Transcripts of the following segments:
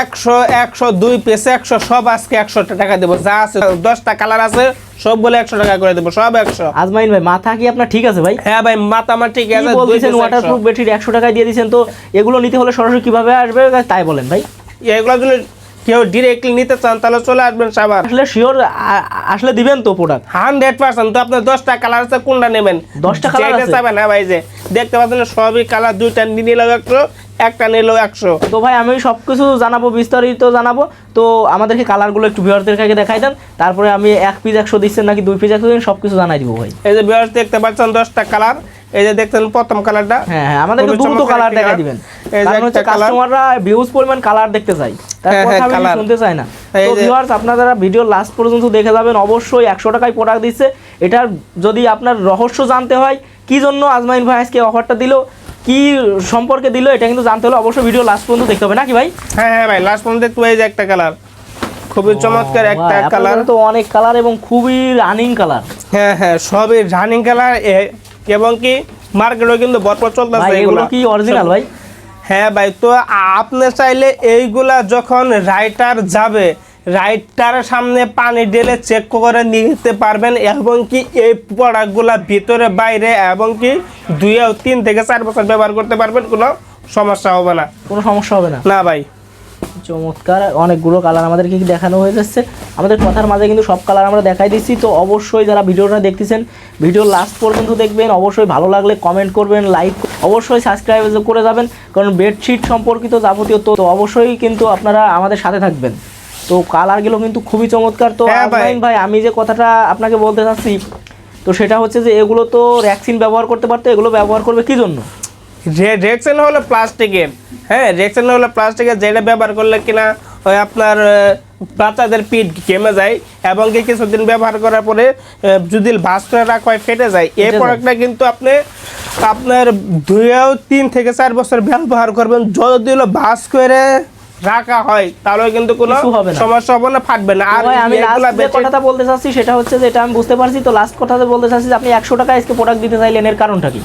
100 100 2 piece 100 সব আজকে 100 টাকা দেব। যা আছে 10টা কালার আছে সব বলে 100 টাকা করে দেব, সব 100। আজমাইন ভাই মাথা কি আপনার ঠিক আছে ভাই? হ্যাঁ ভাই মাথা আমার ঠিক আছে। বলছেন ওয়াটারপ্রুফ বেডশিট 100 টাকায় দিয়ে দিয়েছেন, তো এগুলো নিতে হলে সরাসরি কিভাবে আসবে তাই বলেন ভাই। এগুলো যদি কেউ ডিরেক্টলি নিতে চান তাহলে চলে আসবেন সাভার। আসলে শিওর আসলে দিবেন তো প্রোডাক্ট 100%। তো আপনার 10টা কালার আছে, কোনটা নেবেন? 10টা কালার আছে চাবেন? হ্যাঁ ভাই, যে দেখতে পাচ্ছেন সবই কালার, দুইটা নিলেও 100, একটা নিলেও 100। তো ভাই আমি সব কিছু জানাবো, বিস্তারিত জানাবো। তো আমাদেরকে কালারগুলো একটু ভিউয়ারদের কাছে দেখাই দেন, তারপরে আমি 1 পিস 100 দিচ্ছেন নাকি 2 পিস 100 দিচ্ছেন সব কিছু জানাই দিব ভাই। এই যে ভিউয়ার দেখতে পাচ্ছেন 10টা কালার, এই যে দেখছেন প্রথম কালারটা। হ্যাঁ হ্যাঁ, আমাদের দ্রুত কালার দেখাই দিবেন, কারণ হচ্ছে কাস্টমাররা ভিউজ পরিমাণ কালার দেখতে চাই, তার কথা আমি শুনতে চাই না। তো ভিউয়ার্স আপনারা ভিডিও লাস্ট পর্যন্ত দেখে যাবেন, অবশ্যই 100 টাকায় প্রোডাক্ট দিচ্ছে। এটার যদি আপনার রহস্য জানতে হয় কি জন্য আজমাইন ভাই আজকে অফারটা দিল, কি সম্পর্কে দিল, এটা কিন্তু জানতে হলে অবশ্যই ভিডিও লাস্ট পর্যন্ত দেখতে হবে নাকি ভাই? হ্যাঁ হ্যাঁ ভাই, লাস্ট পর্যন্ত দেখতে এই যে একটা কালার, খুবই চমৎকার একটা কালার। তো অনেক কালার এবং খুবই রানিং কালার। হ্যাঁ হ্যাঁ, সবই রানিং কালার, এবং কি মার্কেটও কিন্তু ভরপুর চলতেছে। এগুলো কি অরিজিনাল ভাই? হ্যাঁ ভাই, তো আপনি চাইলে এইগুলা যখন রাইটার যাবে, রাইটারের সামনে পানি ঢেলে চেক করে নিতে পারবেন, এবং কি এই প্রোডাক্টগুলা ভিতরে বাইরে এবং কি 3 থেকে 4 বছর ব্যবহার করতে পারবেন, কোনো সমস্যা হবে না। কোনো সমস্যা হবে না না ভাই। চমৎকার অনেকগুলো কালার আমাদেরকে কি দেখানো হয়ে যাচ্ছে, আমাদের কথার মাঝে কিন্তু সব কালার আমরা দেখাই দিচ্ছি। তো অবশ্যই যারা ভিডিওটা দেখতেছেন ভিডিও লাস্ট পর্যন্ত দেখবেন, অবশ্যই ভালো লাগলে কমেন্ট করবেন, লাইক, অবশ্যই সাবস্ক্রাইব করে যাবেন, কারণ বেডশিট সম্পর্কিত যাবতীয় তো অবশ্যই কিন্তু আপনারা আমাদের সাথে থাকবেন। তো কালারগুলো কিন্তু খুবই চমৎকার। তো ভাই আমি যে কথাটা আপনাকে বলতে চাচ্ছি, তো সেটা হচ্ছে যে এগুলো তো র্যাক্সিন ব্যবহার করতে পারতো, এগুলো ব্যবহার করবে কি জন্য? রেক্সিন হলো প্লাস্টিকের। হ্যাঁ, রেক্সিন হলো প্লাস্টিকের, যেটা ব্যবহার করলে কিনা ওই আপনার বাচ্চাদের পিঠ ঘেমে যায়, এবং কিছুদিন ব্যবহার করার পরে যদি ভাঁজ করে রাখা হয় ফেটে যায়। এই প্রোডাক্টটা কিন্তু আপনার 3 থেকে 4 বছর ব্যবহার করবেন, যদি হলো ভাঁজ করে রাখা হয় তাহলে কিন্তু কোনো সমস্যা হবে না, ফাটবে না। আর আমি যে কথাটা বলতে চাচ্ছি সেটা হচ্ছে যে এটা আমি বুঝতে পারছি, তো লাস্ট কথাটা বলতে চাচ্ছি যে আপনি 100 টাকা আজকে প্রোডাক্ট দিতে চাইলেন, এর কারণটা কি?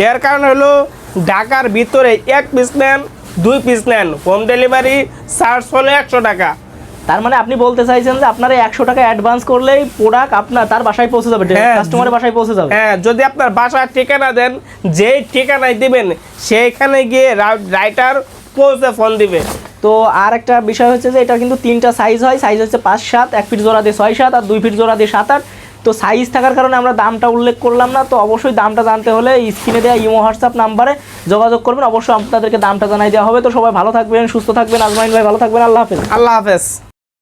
এর কারণ হলো ঢাকার ভিতরে 1 পিস নেন 2 পিস নেন, হোম ডেলিভারি চার্জ হলো 100 টাকা। তার মানে আপনি বলতে চাইছেন যে আপনারা 100 টাকা অ্যাডভান্স করলেই প্রোডাক্ট আপনার তার বাসায় পৌঁছে যাবে, কাস্টমারের বাসায় পৌঁছে যাবে। হ্যাঁ, যদি আপনার বাসার ঠিকানা দেন, যেই ঠিকানায় দিবেন সেইখানে গিয়ে রাইটার পৌঁছে ফোন দিবে। তো আর একটা বিষয় হচ্ছে যে এটা কিন্তু 3টা সাইজ হয়, সাইজ হচ্ছে 5, 7, 1 ফিট জোড়া দিয়ে 6, 7 আর 2 ফিট জোড়া দিয়ে 7, 8। তো সাইজ থাকার কারণে আমরা দামটা উল্লেখ করলাম না। তো অবশ্যই দামটা জানতে হলে স্ক্রিনে দেওয়া ইমো হোয়াটসঅ্যাপ নাম্বারে যোগাযোগ করবেন, অবশ্যই আপনাদেরকে দামটা জানাই দেওয়া হবে। তো সবাই ভালো থাকবেন, সুস্থ থাকবেন, আজমাইন ভাই ভালো থাকবেন, আল্লাহ হাফেজ। আল্লাহ হাফেজ।